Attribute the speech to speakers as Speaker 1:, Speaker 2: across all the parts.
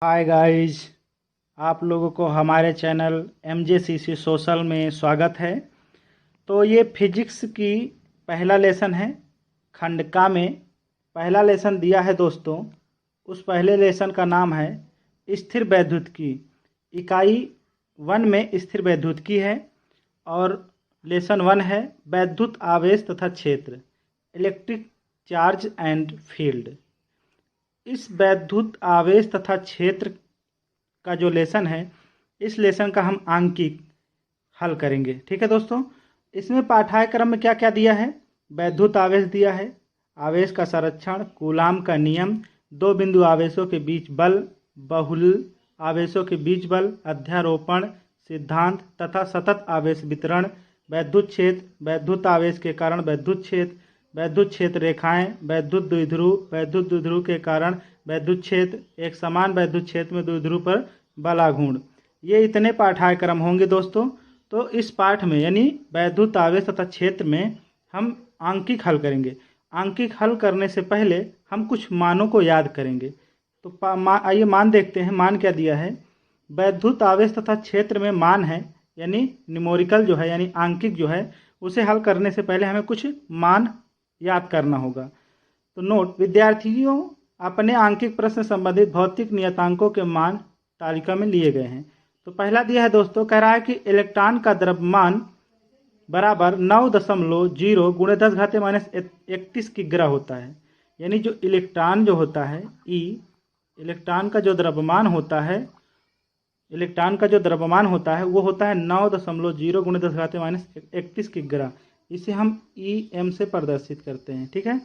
Speaker 1: Hi guys, आप लोगों को हमारे चैनल MJCC सोशल में स्वागत है। तो ये फिजिक्स की पहला लेसन है। खंड का में पहला लेसन दिया है दोस्तों। उस पहले लेसन का नाम है स्थिर वैद्युतिकी। इकाई 1 में स्थिर वैद्युतिकी है और लेसन 1 है वैद्युत आवेश तथा क्षेत्र, इलेक्ट्रिक चार्ज एंड फील्ड। इस वैद्युत आवेश तथा क्षेत्र का जो लेसन है, इस लेसन का हम आंकिक हल करेंगे। ठीक है दोस्तों, इसमें पाठ्यक्रम में क्या क्या दिया है? वैद्युत आवेश दिया है, आवेश का संरक्षण, कूलाम का नियम, दो बिंदु आवेशों के बीच बल, बहुल आवेशों के बीच बल, अध्यारोपण सिद्धांत तथा सतत आवेश वितरण, वैद्युत क्षेत्र, वैद्युत आवेश के कारण वैद्युत क्षेत्र, वैद्युत क्षेत्र रेखाएं, वैद्युत द्विध्रुव के कारण वैद्युत क्षेत्र, एक समान वैद्युत क्षेत्र में द्विध्रुव पर बलाघूर्ण। ये इतने पाठ्यक्रम होंगे दोस्तों। तो इस पाठ में यानी वैद्युत आवेश तथा क्षेत्र में हम आंकिक हल करेंगे। आंकिक हल करने से पहले हम कुछ मानों को याद करेंगे। तो आइए मान देखते हैं। मान क्या दिया है? वैद्युत आवेश तथा क्षेत्र में मान है, यानी न्यूमेरिकल जो है यानी आंकिक जो है, उसे हल करने से पहले हमें कुछ मान याद करना होगा। तो नोट, विद्यार्थियों अपने आंकिक प्रश्न संबंधित भौतिक नियतांकों के मान तालिका में लिए गए हैं। तो पहला दिया है दोस्तों, कह रहा है कि इलेक्ट्रॉन का द्रव्यमान बराबर 9.0 गुणे 10 घाते -31 की ग्रह होता है। यानी जो इलेक्ट्रॉन जो होता है इलेक्ट्रॉन का जो द्रव्यमान होता है, वो होता है 9.0 गुणे 10 घाते -31 की ग्रह। इसे हम EM से प्रदर्शित करते हैं। ठीक है।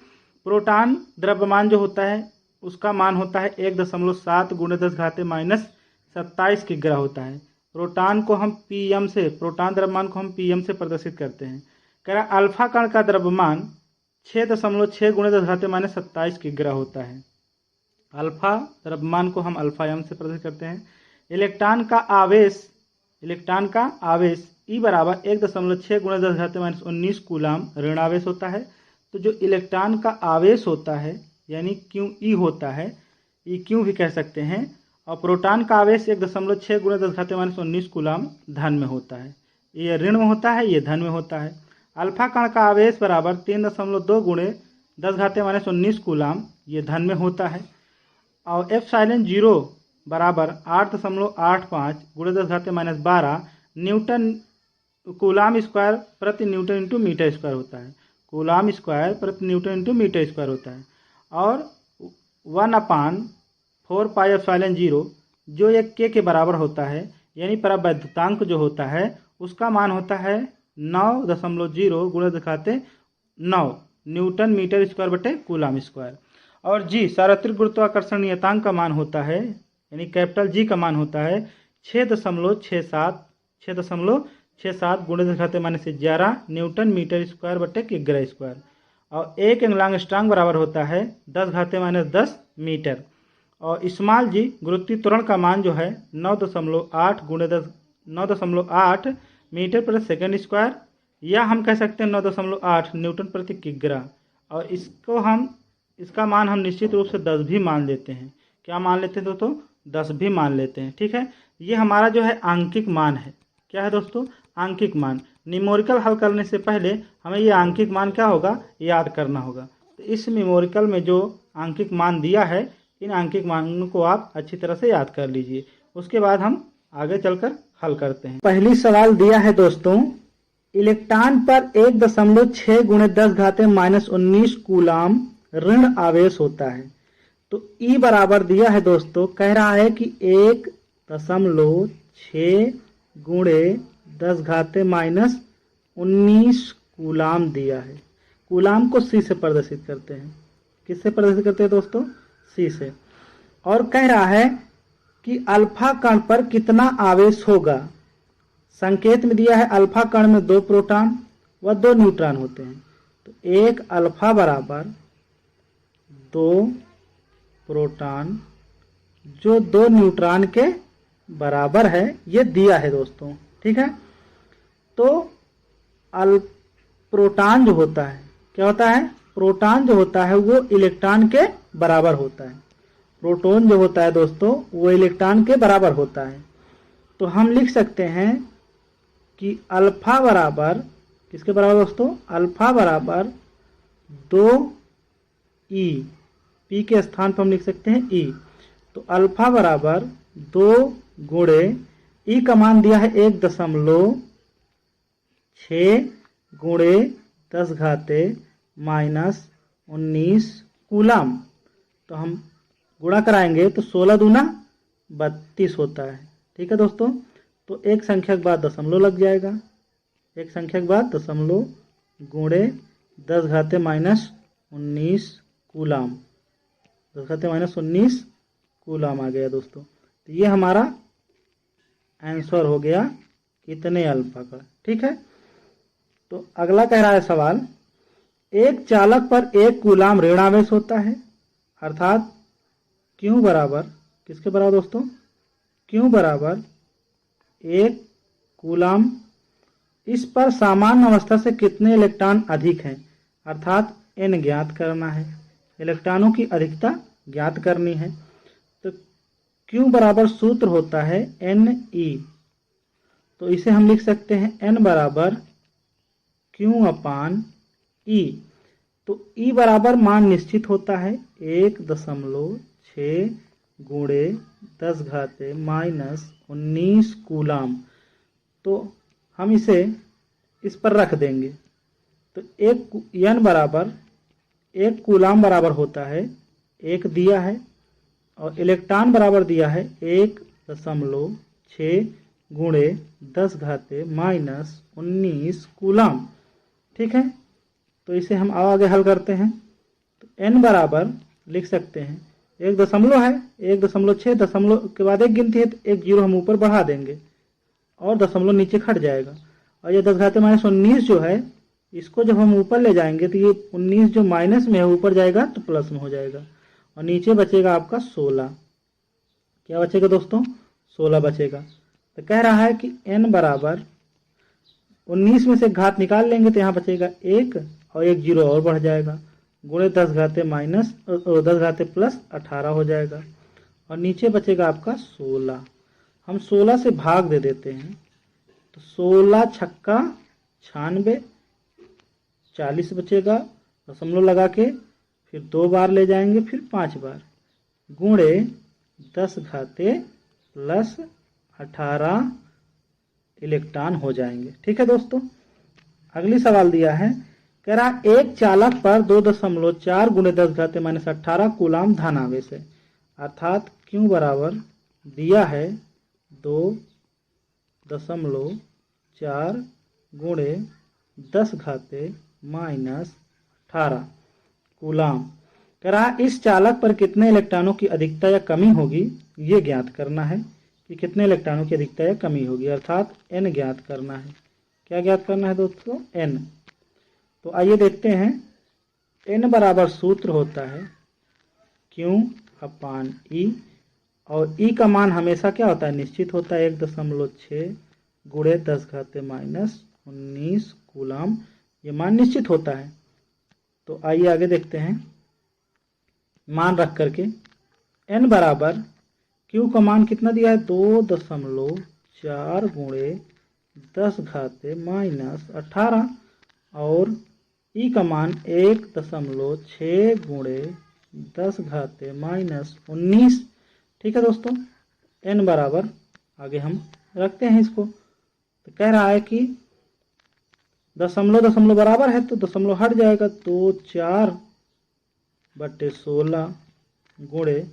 Speaker 1: प्रोटॉन द्रव्यमान जो होता है उसका मान होता है 1.7 गुणे 10 घाते -27 की ग्रह होता है। प्रोटॉन द्रव्यमान को हम PM से प्रदर्शित करते हैं। कह रहा अल्फा कण का द्रव्यमान 6.6 गुणे 10 घाते -27 की ग्रह होता है। अल्फा द्रव्यमान को हम अल्फा M से प्रदर्शित करते हैं। इलेक्ट्रॉन का आवेश E बराबर 1.6 गुणे 10 घाते -19 कूलाम ऋण आवेश होता है। तो जो इलेक्ट्रॉन का आवेश होता है यानी QE होता है, EQ भी कह सकते हैं। और प्रोटॉन का आवेश 1.6 गुणे 10 घाते -19 कूलाम धन में होता है। ये ऋण में होता है, ये धन में होता है। अल्फा कण का आवेश बराबर 3.2 गुणे 10 घाते -19 कूलाम, ये धन में होता है। और एप्सिलॉन 0 बराबर 8.85 गुणे 10 घाते -12 न्यूटन कूलाम स्क्वायर प्रति न्यूटन इंटू मीटर स्क्वायर होता है। कूलाम स्क्वायर प्रति न्यूटन इंटू मीटर स्क्वायर होता है। और 1/4 पाई एप्सिलॉन 0 जो एक K के बराबर होता है, यानी परावैद्युतांक जो होता है उसका मान होता है 9.0 गुणे 10 घाते 9 न्यूटन मीटर स्क्वायर बटे कूलाम स्क्वायर। और G सार्वत्रिक गुरुत्वाकर्षण नियतांक का मान होता है, यानी कैपिटल G का मान होता है 6.67 गुणे 10 घाते -11 न्यूटन मीटर स्क्वायर बटे किग्रा स्क्वायर। और एक एंगस्ट्रॉम बराबर होता है 10 घाते -10 मीटर। और स्मॉल G गुरुत्वीय त्वरण का मान जो है 9.8 मीटर प्रति सेकंड स्क्वायर, या हम कह सकते हैं 9.8 न्यूटन प्रति किग्रा। और इसका मान हम निश्चित रूप से 10 भी मान लेते हैं। क्या मान लेते हैं दोस्तों? 10 भी मान लेते हैं। ठीक है। ये हमारा जो है आंकिक मान है। क्या है दोस्तों? आंकिक मान। न्यूमेरिकल हल करने से पहले हमें ये आंकिक मान क्या होगा, याद करना होगा। तो इस न्यूमेरिकल में जो आंकिक मान दिया है, इन आंकिक मानों को आप अच्छी तरह से याद कर लीजिए। उसके बाद हम आगे चलकर हल करते हैं। पहली सवाल दिया है दोस्तों, इलेक्ट्रॉन पर 1.6 गुणे 10 घाते -19 कूलाम ऋण आवेश होता है। तो E बराबर दिया है दोस्तों, कह रहा है कि 1.6 गुणे 10 घाते -19 कूलाम दिया है। कूलाम को C से प्रदर्शित करते हैं। किससे प्रदर्शित करते हैं दोस्तों? C से। और कह रहा है कि अल्फा कण पर कितना आवेश होगा। संकेत में दिया है अल्फा कण में 2 प्रोटॉन व 2 न्यूट्रॉन होते हैं। तो 1 अल्फा बराबर 2 प्रोटॉन जो 2 न्यूट्रॉन के बराबर है, ये दिया है दोस्तों। ठीक है। तो प्रोटॉन जो होता है, क्या होता है? प्रोटॉन जो होता है वो इलेक्ट्रॉन के बराबर होता है। प्रोटॉन जो होता है दोस्तों वो इलेक्ट्रॉन के बराबर होता है। तो हम लिख सकते हैं कि अल्फा बराबर किसके बराबर दोस्तों, अल्फा बराबर 2e, पी के स्थान पर हम लिख सकते हैं e। तो अल्फा बराबर 2 गुणे ई का मान दिया है 1.6 गुणे 10 घाते -19 कूलाम। तो हम गुणा कराएंगे तो 16 दूना 32 होता है। ठीक है दोस्तों, तो एक संख्या के बाद दशमलव लग जाएगा, एक संख्या के बाद दशमलव गुणे 10 घाते -19 कूलाम, 10 घाते -19 कूलाम आ गया दोस्तों। तो ये हमारा आंसर हो गया इतने अल्फा का। ठीक है, तो अगला कह रहा है सवाल, एक चालक पर 1 कूलाम ऋणावेश होता है, अर्थात Q बराबर किसके बराबर दोस्तों, Q बराबर 1 कूलाम। इस पर सामान्य अवस्था से कितने इलेक्ट्रॉन अधिक हैं, अर्थात n ज्ञात करना है, इलेक्ट्रॉनों की अधिकता ज्ञात करनी है। तो Q बराबर सूत्र होता है Ne, तो इसे हम लिख सकते हैं n बराबर Q/E। तो E बराबर मान निश्चित होता है 1.6 गुणे 10 घाते -19 कूलाम। तो हम इसे इस पर रख देंगे। तो एक n बराबर 1 कूलाम बराबर होता है 1 दिया है, और इलेक्ट्रॉन बराबर दिया है 1.6 गुणे 10 घाते -19 कूलाम। ठीक है, तो इसे हम आगे हल करते हैं। तो n बराबर लिख सकते हैं 1 दशमलव है, 1.6 दशमलव के बाद एक गिनती है तो एक जीरो हम ऊपर बढ़ा देंगे और दशमलव नीचे खट जाएगा। और ये 10 घाते -19 जो है इसको जब हम ऊपर ले जाएंगे तो ये 19 जो माइनस में है ऊपर जाएगा तो प्लस में हो जाएगा, और नीचे बचेगा आपका 16। क्या बचेगा दोस्तों, 16 बचेगा। तो कह रहा है कि n बराबर 19 में से घात निकाल लेंगे तो यहाँ बचेगा 1 और एक जीरो और बढ़ जाएगा, गुणे 10 घाते प्लस 18 हो जाएगा, और नीचे बचेगा आपका 16। हम 16 से भाग दे देते हैं तो 16 छक्का 96, 40 बचेगा, दशमलव लगा के फिर 2 बार ले जाएंगे, फिर 5 बार, गुणे 10 घाते प्लस 18 इलेक्ट्रॉन हो जाएंगे। ठीक है दोस्तों, अगली सवाल दिया है, कह रहा एक चालक पर 2.4 गुणे 10 घाते -18 कूलाम धनावेश है, अर्थात Q बराबर दिया है 2.4 गुणे 10 घाते -18 कूलाम। कह रहा इस चालक पर कितने इलेक्ट्रॉनों की अधिकता या कमी होगी, ये ज्ञात करना है कि कितने इलेक्ट्रॉनों की अधिकता या कमी होगी, अर्थात n ज्ञात करना है। क्या ज्ञात करना है दोस्तों, n। तो आइए देखते हैं, n बराबर सूत्र होता है Q/E, और E का मान हमेशा क्या होता है, निश्चित होता है 1.6 गुणे 10 घाते -19 कूलाम, ये मान निश्चित होता है। तो आइए आगे देखते हैं, मान रख करके n बराबर Q का मान कितना दिया है 2.4 गुणे 10 घाते -18, और E का मान 1.6 गुणे 10 घाते -19। ठीक है दोस्तों, n बराबर आगे हम रखते हैं इसको। तो कह रहा है कि दशमलव बराबर है तो दशमलव हट जाएगा, तो 4/16 गुणे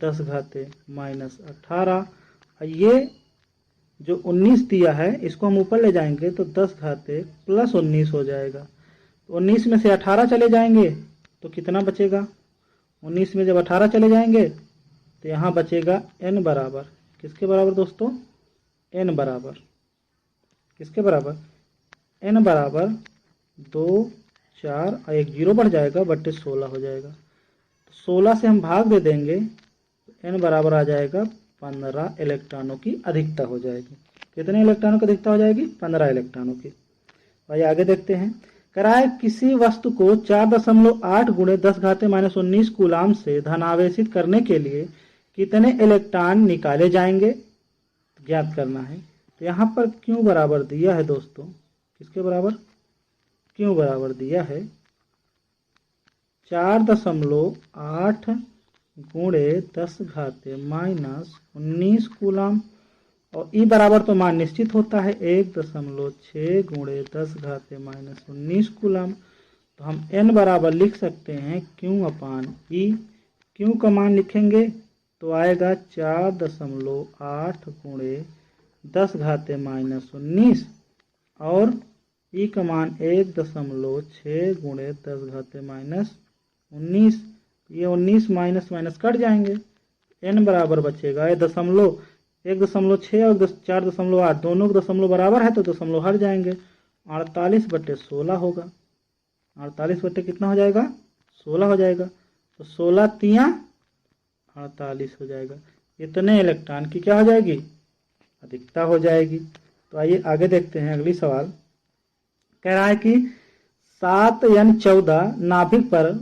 Speaker 1: 10 घाते -18। ये जो 19 दिया है इसको हम ऊपर ले जाएंगे तो 10 घाते प्लस 19 हो जाएगा। तो 19 में से 18 चले जाएंगे तो कितना बचेगा, 19 में जब 18 चले जाएंगे तो यहाँ बचेगा n बराबर किसके बराबर दोस्तों, n बराबर किसके बराबर, n बराबर 2, 4 और एक जीरो बढ़ जाएगा बट्टे 16 हो जाएगा। तो 16 से हम भाग दे देंगे तो n बराबर आ जाएगा 15 इलेक्ट्रॉनों की अधिकता हो जाएगी। कितने इलेक्ट्रॉनों की अधिकता हो जाएगी, 15 इलेक्ट्रॉनों की। भाई आगे देखते हैं, कराए किसी वस्तु को 4.8 गुणे 10⁻−19 कूलाम से धनावेशित करने के लिए कितने इलेक्ट्रॉन निकाले जाएंगे, ज्ञात करना है। तो यहाँ पर क्यू बराबर दिया है दोस्तों, किसके बराबर, क्यू बराबर दिया है 4.8 गुणे 10⁻−19 कूलाम, और ई बराबर तो मान निश्चित होता है 1.6 गुणे 10⁻−19 कूलाम। तो हम n बराबर लिख सकते हैं Q/E। क्यू का मान लिखेंगे तो आएगा 4.8 गुणे 10⁻−19 और ई का मान 1.6 गुणे 10⁻−19। ये 19 माइनस माइनस कट जाएंगे, n बराबर बचेगा 1.6 और 4.8 दोनों के दशमलव बराबर है तो दशमलव हट जाएंगे, 48/16 होगा। 48 बटे कितना हो जाएगा, 16 हो जाएगा। तो 16 तियां 48 हो जाएगा। इतने इलेक्ट्रॉन की क्या हो जाएगी, अधिकता हो जाएगी। तो आइए आगे देखते हैं अगली सवाल। कह रहा है कि 7n14 नाभिक पर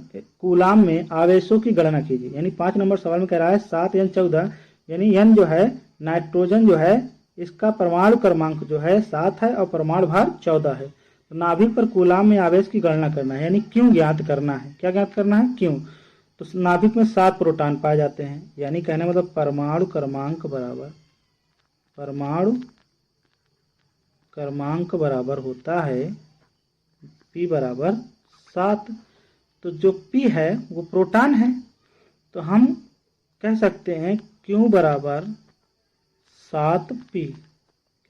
Speaker 1: कूलाम में आवेशों की गणना कीजिए। यानी 5 नंबर सवाल में कह रहा है 7n14 यानी n जो है नाइट्रोजन जो है इसका परमाणु क्रमांक जो है 7 है और परमाणु भार 14 है। तो नाभिक पर कूलाम में आवेश की गणना करना है, यानी क्यों ज्ञात करना है। क्या ज्ञात करना है, क्यों। तो नाभिक में 7 प्रोटॉन पाए जाते हैं, यानी कहने मतलब परमाणु क्रमांक बराबर होता है P बराबर 7। तो जो P है वो प्रोटॉन है, तो हम कह सकते हैं Q बराबर 7P,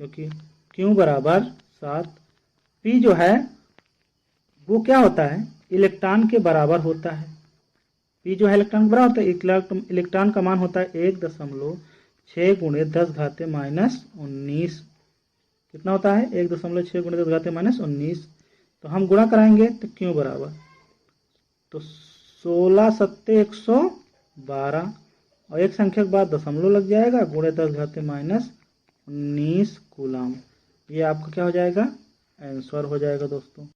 Speaker 1: क्योंकि Q बराबर 7। P जो है वो क्या होता है, इलेक्ट्रॉन के बराबर होता है। P जो है इलेक्ट्रॉन के बराबर होता है। इलेक्ट्रॉन का मान होता है 1.6 गुणे 10⁻−19। कितना होता है, 1.6 गुणे 10⁻−19। तो हम गुणा कराएंगे तो Q बराबर, तो 16 सत्ते 112 और एक संख्या के बाद दशमलव लग जाएगा, गुणे 10⁻−19 कूलाम। ये आपका क्या हो जाएगा, आंसर हो जाएगा दोस्तों।